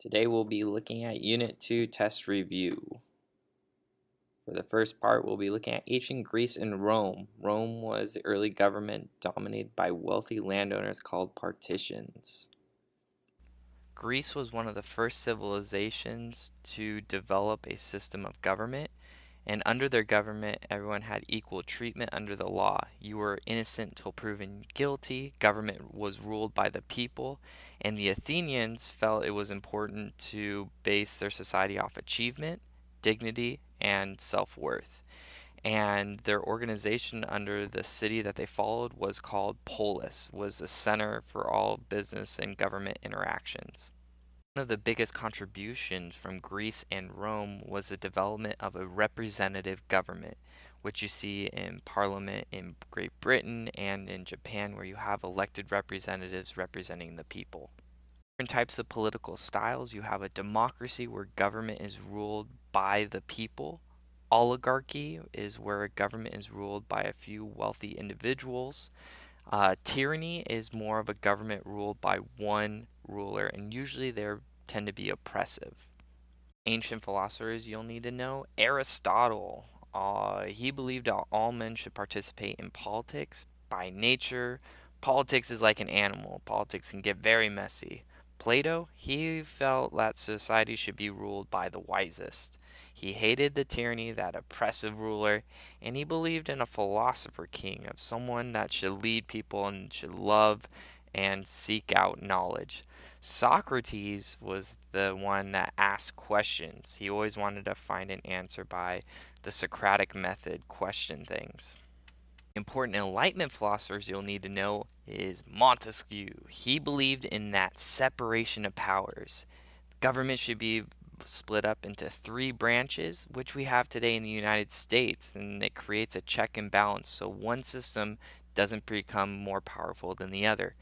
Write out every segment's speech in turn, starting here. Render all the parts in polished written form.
Today we'll be looking at Unit 2 Test Review. For the first part, we'll be looking at ancient Greece and Rome. Rome was the early government dominated by wealthy landowners called partitions. Greece was one of the first civilizations to develop a system of government, and under their government, everyone had equal treatment under the law. You were innocent until proven guilty. Government was ruled by the people, and the Athenians felt it was important to base their society off achievement, dignity, and self-worth. And their organization under the city that they followed was called polis, was the center for all business and government interactions. One of the biggest contributions from Greece and Rome was the development of a representative government, which you see in Parliament in Great Britain and in Japan, where you have elected representatives representing the people. Different types of political styles. You have a democracy where government is ruled by the people. Oligarchy is where a government is ruled by a few wealthy individuals. Tyranny is more of a government ruled by one ruler, and usually they tend to be oppressive. Ancient philosophers you'll need to know. Aristotle. He believed that all men should participate in politics. By nature, politics is like an animal. Politics can get very messy. Plato, he felt that society should be ruled by the wisest. He hated the tyranny, that oppressive ruler, and he believed in a philosopher king, of someone that should lead people and should love and seek out knowledge. Socrates was the one that asked questions. He always wanted to find an answer by the Socratic method, question things. Important Enlightenment philosophers you'll need to know is Montesquieu. He believed in that separation of powers. Government should be split up into three branches, which we have today in the United States, and it creates a check and balance so one system doesn't become more powerful than the other.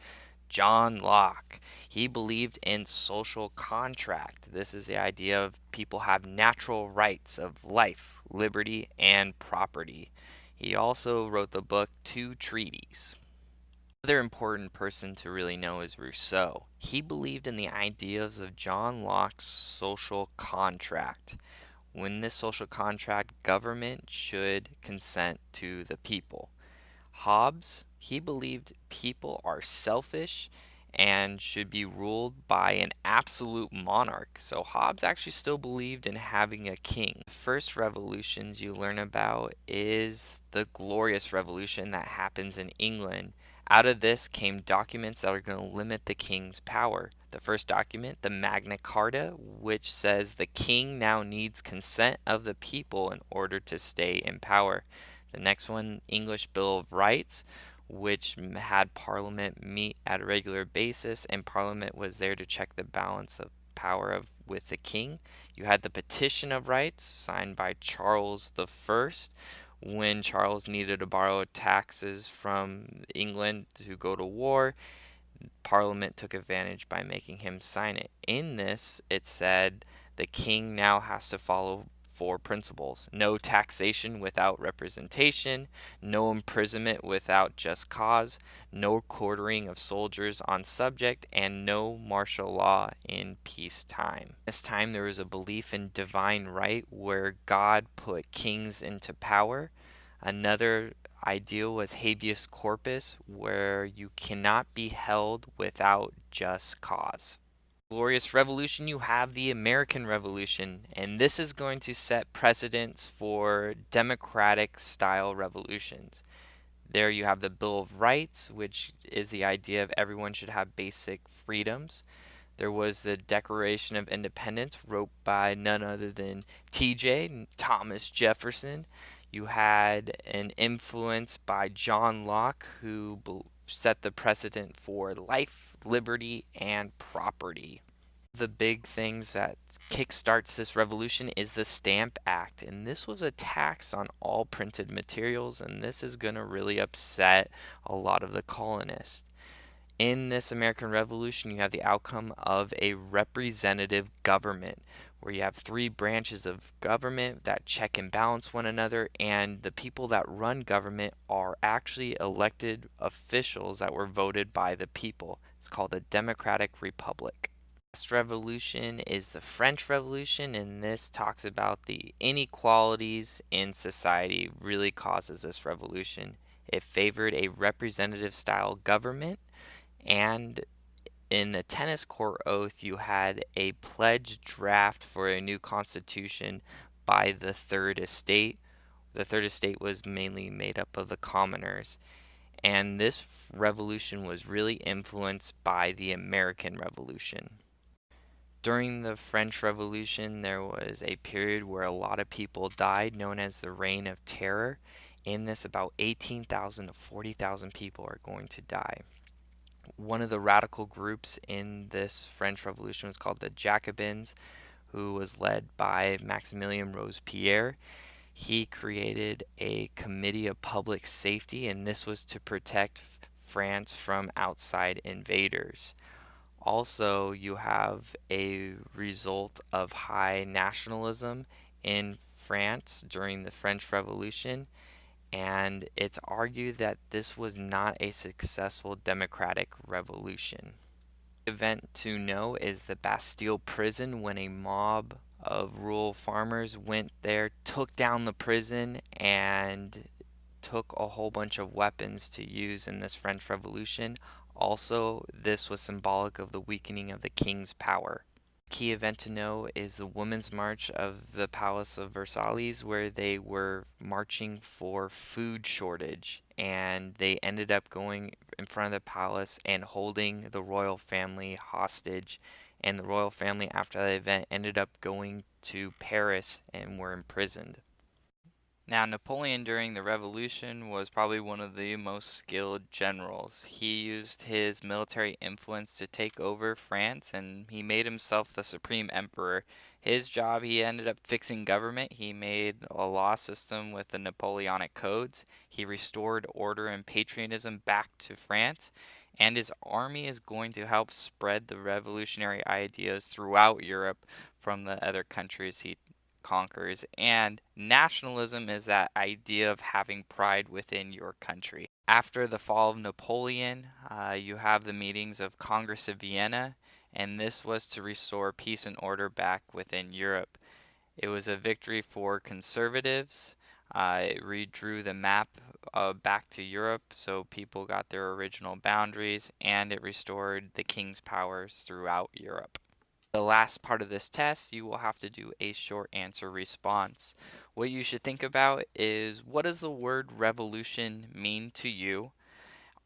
John Locke, he believed in social contract. This is the idea of people have natural rights of life, liberty, and property. He also wrote the book Two Treaties. Another important person to really know is Rousseau. He believed in the ideas of John Locke's social contract. When this social contract, government should consent to the people. Hobbes, he believed people are selfish and should be ruled by an absolute monarch. So Hobbes actually still believed in having a king. The first revolutions you learn about is the Glorious Revolution that happens in England. Out of this came documents that are going to limit the king's power. The first document, the Magna Carta, which says the king now needs consent of the people in order to stay in power. The next one, English Bill of Rights, which had Parliament meet at a regular basis, and Parliament was there to check the balance of power with the king. You had the Petition of Rights, signed by Charles the First, when Charles needed to borrow taxes from England to go to war. Parliament took advantage by making him sign it. In this, it said the king now has to follow four principles: no taxation without representation, no imprisonment without just cause, no quartering of soldiers on subject, and no martial law in peacetime. This time there was a belief in divine right where God put kings into power. Another ideal was habeas corpus, where you cannot be held without just cause. Glorious Revolution, you have the American Revolution, and this is going to set precedents for democratic style revolutions. There you have the Bill of Rights, which is the idea of everyone should have basic freedoms. There was the Declaration of Independence, wrote by none other than TJ, Thomas Jefferson. You had an influence by John Locke, who set the precedent for life, liberty, and property. The big things that kickstarts this revolution is the Stamp Act, and this was a tax on all printed materials, and this is going to really upset a lot of the colonists. In this American Revolution, you have the outcome of a representative government, where you have three branches of government that check and balance one another, and the people that run government are actually elected officials that were voted by the people. It's called a democratic republic. Last revolution is the French Revolution, and this talks about the inequalities in society really causes this revolution. It favored a representative style government, and in the tennis court oath, you had a pledge draft for a new constitution by the Third Estate. The Third Estate was mainly made up of the commoners, and this revolution was really influenced by the American Revolution. During the French Revolution, there was a period where a lot of people died, known as the Reign of Terror. In this, about 18,000 to 40,000 people are going to die. One of the radical groups in this French Revolution was called the Jacobins, who was led by Maximilien Robespierre. He created a committee of public safety, and this was to protect France from outside invaders. Also, you have a result of high nationalism in France during the French Revolution, and it's argued that this was not a successful democratic revolution. The event to know is the Bastille prison, when a mob of rural farmers went there, took down the prison, and took a whole bunch of weapons to use in this French Revolution. Also, this was symbolic of the weakening of the king's power. Key event to know is the Women's March of the Palace of Versailles, where they were marching for food shortage, and they ended up going in front of the palace and holding the royal family hostage. And the royal family, after that event, ended up going to Paris and were imprisoned. Now, Napoleon during the Revolution was probably one of the most skilled generals. He used his military influence to take over France, and he made himself the supreme emperor. His job, he ended up fixing government. He made a law system with the Napoleonic codes. He restored order and patriotism back to France, and his army is going to help spread the revolutionary ideas throughout Europe from the other countries he conquers. And nationalism is that idea of having pride within your country. After the fall of Napoleon, you have the meetings of Congress of Vienna, and this was to restore peace and order back within Europe. It was a victory for conservatives. It redrew the map back to Europe, so people got their original boundaries, and it restored the king's powers throughout Europe. The last part of this test, you will have to do a short answer response. What you should think about is, what does the word revolution mean to you?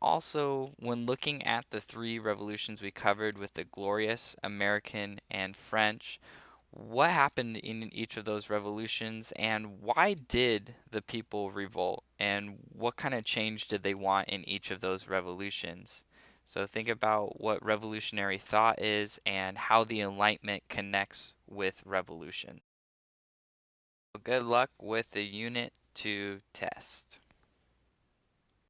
Also, when looking at the three revolutions we covered with the Glorious, American, and French, what happened in each of those revolutions, and why did the people revolt, and what kind of change did they want in each of those revolutions? So think about what revolutionary thought is and how the Enlightenment connects with revolution. Good luck with the Unit 2 test.